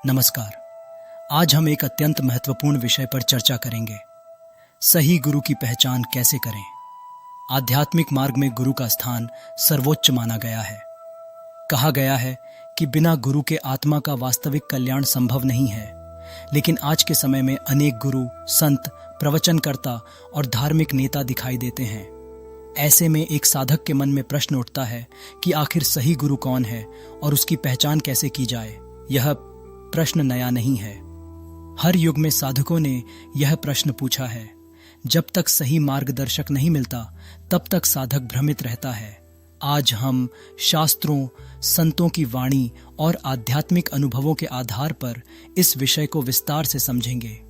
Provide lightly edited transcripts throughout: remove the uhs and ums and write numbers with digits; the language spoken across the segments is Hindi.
नमस्कार। आज हम एक अत्यंत महत्वपूर्ण विषय पर चर्चा करेंगे। सही गुरु की पहचान कैसे करें। आध्यात्मिक मार्ग में गुरु का स्थान सर्वोच्च माना गया है। कहा गया है कि बिना गुरु के आत्मा का वास्तविक कल्याण संभव नहीं है। लेकिन आज के समय में अनेक गुरु, संत, प्रवचनकर्ता और धार्मिक नेता दिखाई देते हैं। ऐसे में एक साधक के मन में प्रश्न उठता है कि आखिर सही गुरु कौन है और उसकी पहचान कैसे की जाए। यह प्रश्न नया नहीं है। हर युग में साधकों ने यह प्रश्न पूछा है। जब तक सही मार्गदर्शक नहीं मिलता तब तक साधक भ्रमित रहता है। आज हम शास्त्रों, संतों की वाणी और आध्यात्मिक अनुभवों के आधार पर इस विषय को विस्तार से समझेंगे।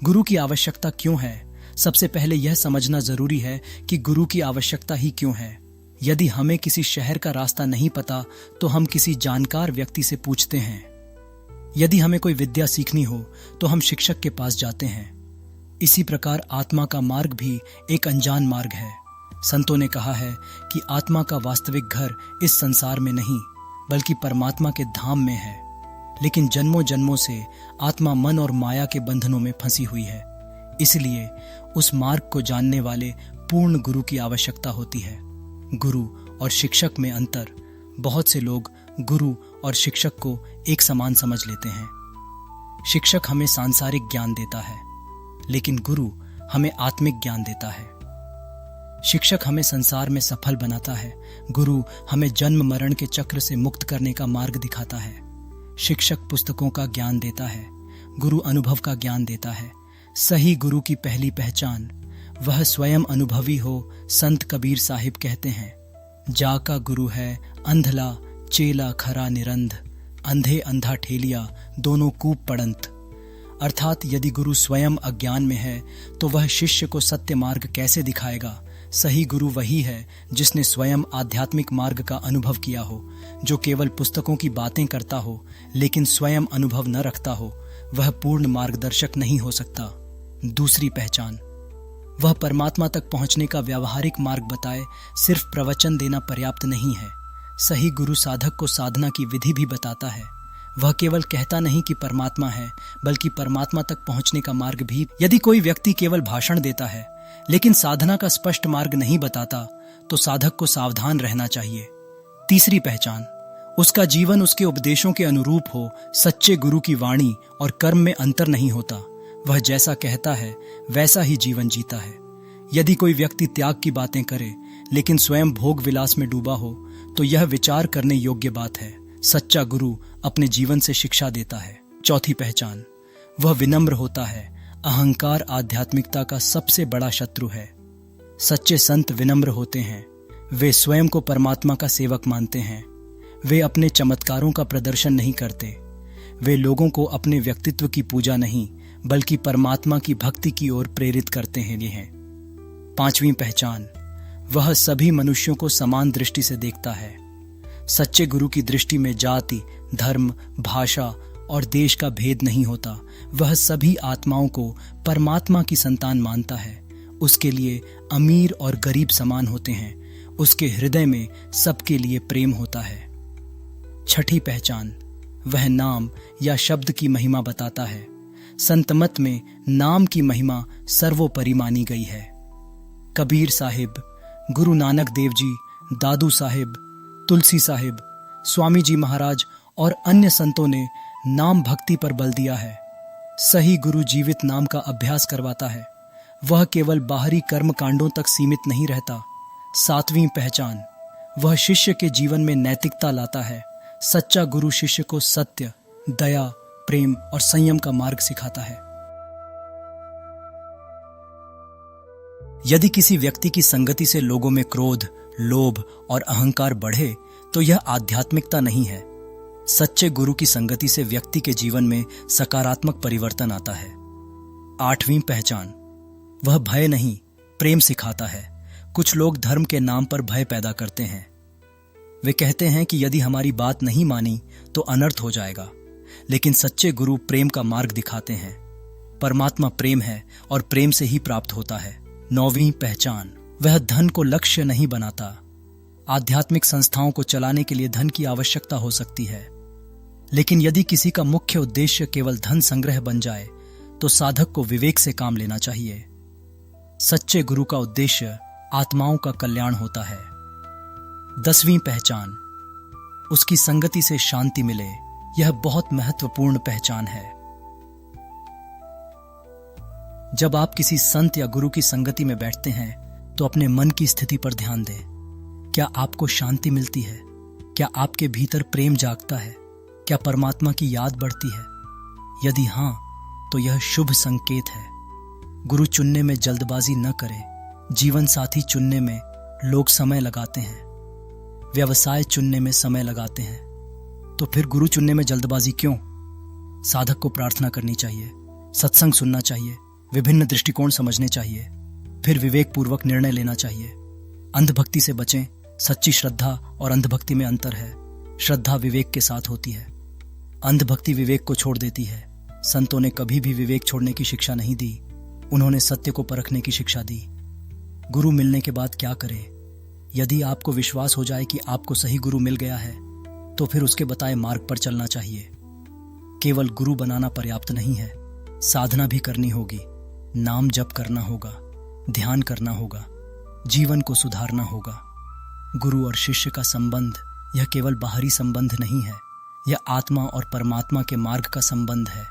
गुरु की आवश्यकता क्यों है? सबसे पहले यह समझना जरूरी है कि गुरु की आवश्यकता ही क्यों है। यदि हमें किसी शहर का रास्ता नहीं पता तो हम किसी जानकार व्यक्ति से पूछते हैं। यदि हमें कोई विद्या सीखनी हो तो हम शिक्षक के पास जाते हैं। इसी प्रकार आत्मा का मार्ग भी एक अनजान मार्ग है। संतों ने कहा है कि आत्मा का वास्तविक घर इस संसार में नहीं बल्कि परमात्मा के धाम में है। लेकिन जन्मों जन्मों से आत्मा मन और माया के बंधनों में फंसी हुई है। इसलिए उस मार्ग को जानने वाले पूर्ण गुरु की आवश्यकता होती है। गुरु और शिक्षक में अंतर। बहुत से लोग गुरु और शिक्षक को एक समान समझ लेते हैं। शिक्षक हमें सांसारिक ज्ञान देता है, लेकिन गुरु हमें आत्मिक ज्ञान देता है। शिक्षक हमें संसार में सफल बनाता है, गुरु हमें जन्म मरण के चक्र से मुक्त करने का मार्ग दिखाता है। शिक्षक पुस्तकों का ज्ञान देता है, गुरु अनुभव का ज्ञान देता है। सही गुरु की पहली पहचान, वह स्वयं अनुभवी हो। संत कबीर साहिब कहते हैं, जाका गुरु है अंधला चेला खरा निरंध, अंधे अंधा ठेलिया दोनों कूप पड़ंत। अर्थात यदि गुरु स्वयं अज्ञान में है तो वह शिष्य को सत्य मार्ग कैसे दिखाएगा। सही गुरु वही है जिसने स्वयं आध्यात्मिक मार्ग का अनुभव किया हो। जो केवल पुस्तकों की बातें करता हो लेकिन स्वयं अनुभव न रखता हो, वह पूर्ण मार्गदर्शक नहीं हो सकता। दूसरी पहचान, वह परमात्मा तक पहुंचने का व्यावहारिक मार्ग बताए। सिर्फ प्रवचन देना पर्याप्त नहीं है। सही गुरु साधक को साधना की विधि भी बताता है। वह केवल कहता नहीं कि परमात्मा है, बल्कि परमात्मा तक पहुंचने का मार्ग भी। यदि कोई व्यक्ति केवल भाषण देता है लेकिन साधना का स्पष्ट मार्ग नहीं बताता तो साधक को सावधान रहना चाहिए। तीसरी पहचान, उसका जीवन उसके उपदेशों के अनुरूप हो। सच्चे गुरु की वाणी और कर्म में अंतर नहीं होता। वह जैसा कहता है वैसा ही जीवन जीता है। यदि कोई व्यक्ति त्याग की बातें करे लेकिन स्वयं भोग विलास में डूबा हो तो यह विचार करने योग्य बात है। सच्चा गुरु अपने जीवन से शिक्षा देता है। चौथी पहचान, वह विनम्र होता है। अहंकार आध्यात्मिकता का सबसे बड़ा शत्रु है। सच्चे संत विनम्र होते हैं। वे स्वयं को परमात्मा का सेवक मानते हैं। वे अपने चमत्कारों का प्रदर्शन नहीं करते। वे लोगों को अपने व्यक्तित्व की पूजा नहीं बल्कि परमात्मा की भक्ति की ओर प्रेरित करते हैं। ये हैं। पांचवी पहचान, वह सभी मनुष्यों को समान दृष्टि से देखता है। सच्चे गुरु की दृष्टि में जाति, धर्म, भाषा और देश का भेद नहीं होता। वह सभी आत्माओं को परमात्मा की संतान मानता है। उसके लिए अमीर और गरीब समान होते हैं। उसके हृदय में सबके लिए प्रेम होता है। छठी पहचान, वह नाम या शब्द की महिमा बताता है। संतमत में नाम की महिमा सर्वोपरि मानी गई है। कबीर साहिब, गुरु नानक देव जी, दादू साहिब, तुलसी साहिब, स्वामी जी महाराज और अन्य संतों ने नाम भक्ति पर बल दिया है। सही गुरु जीवित नाम का अभ्यास करवाता है। वह केवल बाहरी कर्म कांडों तक सीमित नहीं रहता। सातवीं पहचान, वह शिष्य के जीवन में नैतिकता लाता है। सच्चा गुरु शिष्य को सत्य, दया, प्रेम और संयम का मार्ग सिखाता है। यदि किसी व्यक्ति की संगति से लोगों में क्रोध, लोभ और अहंकार बढ़े तो यह आध्यात्मिकता नहीं है। सच्चे गुरु की संगति से व्यक्ति के जीवन में सकारात्मक परिवर्तन आता है। आठवीं पहचान, वह भय नहीं प्रेम सिखाता है। कुछ लोग धर्म के नाम पर भय पैदा करते हैं। वे कहते हैं कि यदि हमारी बात नहीं मानी तो अनर्थ हो जाएगा। लेकिन सच्चे गुरु प्रेम का मार्ग दिखाते हैं। परमात्मा प्रेम है और प्रेम से ही प्राप्त होता है। नौवीं पहचान, वह धन को लक्ष्य नहीं बनाता। आध्यात्मिक संस्थाओं को चलाने के लिए धन की आवश्यकता हो सकती है, लेकिन यदि किसी का मुख्य उद्देश्य केवल धन संग्रह बन जाए तो साधक को विवेक से काम लेना चाहिए। सच्चे गुरु का उद्देश्य आत्माओं का कल्याण होता है। 10वीं पहचान, उसकी संगति से शांति मिले। यह बहुत महत्वपूर्ण पहचान है। जब आप किसी संत या गुरु की संगति में बैठते हैं तो अपने मन की स्थिति पर ध्यान दें। क्या आपको शांति मिलती है? क्या आपके भीतर प्रेम जागता है? क्या परमात्मा की याद बढ़ती है? यदि हां, तो यह शुभ संकेत है। गुरु चुनने में जल्दबाजी न करें। जीवन साथी चुनने में लोग समय लगाते हैं, व्यवसाय चुनने में समय लगाते हैं, तो फिर गुरु चुनने में जल्दबाजी क्यों? साधक को प्रार्थना करनी चाहिए, सत्संग सुनना चाहिए, विभिन्न दृष्टिकोण समझने चाहिए, फिर विवेक पूर्वक निर्णय लेना चाहिए। अंधभक्ति से बचें। सच्ची श्रद्धा और अंधभक्ति में अंतर है। श्रद्धा विवेक के साथ होती है, अंधभक्ति विवेक को छोड़ देती है। संतों ने कभी भी विवेक छोड़ने की शिक्षा नहीं दी, उन्होंने सत्य को परखने की शिक्षा दी। गुरु मिलने के बाद क्या करें? यदि आपको विश्वास हो जाए कि आपको सही गुरु मिल गया है तो फिर उसके बताए मार्ग पर चलना चाहिए। केवल गुरु बनाना पर्याप्त नहीं है, साधना भी करनी होगी। नाम जप करना होगा, ध्यान करना होगा, जीवन को सुधारना होगा। गुरु और शिष्य का संबंध यह केवल बाहरी संबंध नहीं है, यह आत्मा और परमात्मा के मार्ग का संबंध है।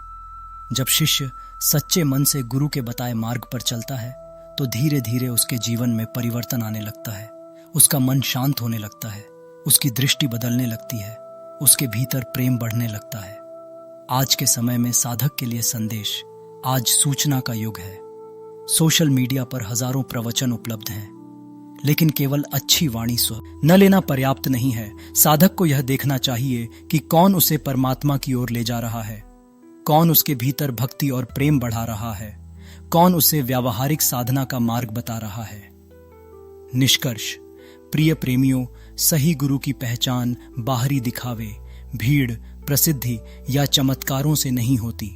जब शिष्य सच्चे मन से गुरु के बताए मार्ग पर चलता है तो धीरे धीरे उसके जीवन में परिवर्तन आने लगता है। उसका मन शांत होने लगता है, उसकी दृष्टि बदलने लगती है, उसके भीतर प्रेम बढ़ने लगता है। आज के समय में साधक के लिए संदेश, आज सूचना का युग है। सोशल मीडिया पर हजारों प्रवचन उपलब्ध हैं, लेकिन केवल अच्छी वाणी न लेना पर्याप्त नहीं है। साधक को यह देखना चाहिए कि कौन उसे परमात्मा की ओर ले जा रहा है, कौन उसके भीतर भक्ति और प्रेम बढ़ा रहा है, कौन उसे व्यावहारिक साधना का मार्ग बता रहा है। निष्कर्ष, प्रिय प्रेमियों, सही गुरु की पहचान बाहरी दिखावे, भीड़, प्रसिद्धि या चमत्कारों से नहीं होती।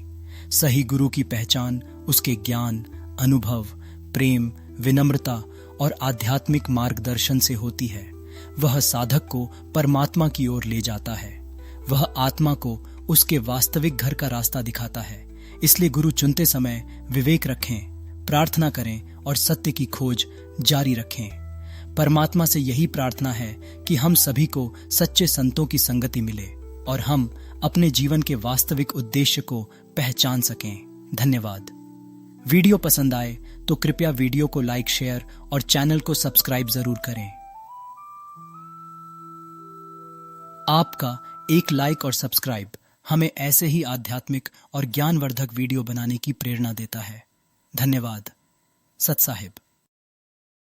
सही गुरु की पहचान उसके ज्ञान, अनुभव, प्रेम, विनम्रता और आध्यात्मिक मार्गदर्शन से होती है। वह साधक को परमात्मा की ओर ले जाता है, वह आत्मा को उसके वास्तविक घर का रास्ता दिखाता है। इसलिए गुरु चुनते समय विवेक रखें, प्रार्थना करें और सत्य की खोज जारी रखें। परमात्मा से यही प्रार्थना है कि हम सभी को सच्चे संतों की संगति मिले और हम अपने जीवन के वास्तविक उद्देश्य को पहचान सकें। धन्यवाद। वीडियो पसंद आए तो कृपया वीडियो को लाइक, शेयर और चैनल को सब्सक्राइब जरूर करें। आपका एक लाइक और सब्सक्राइब हमें ऐसे ही आध्यात्मिक और ज्ञानवर्धक वीडियो बनाने की प्रेरणा देता है। धन्यवाद। सत साहिब।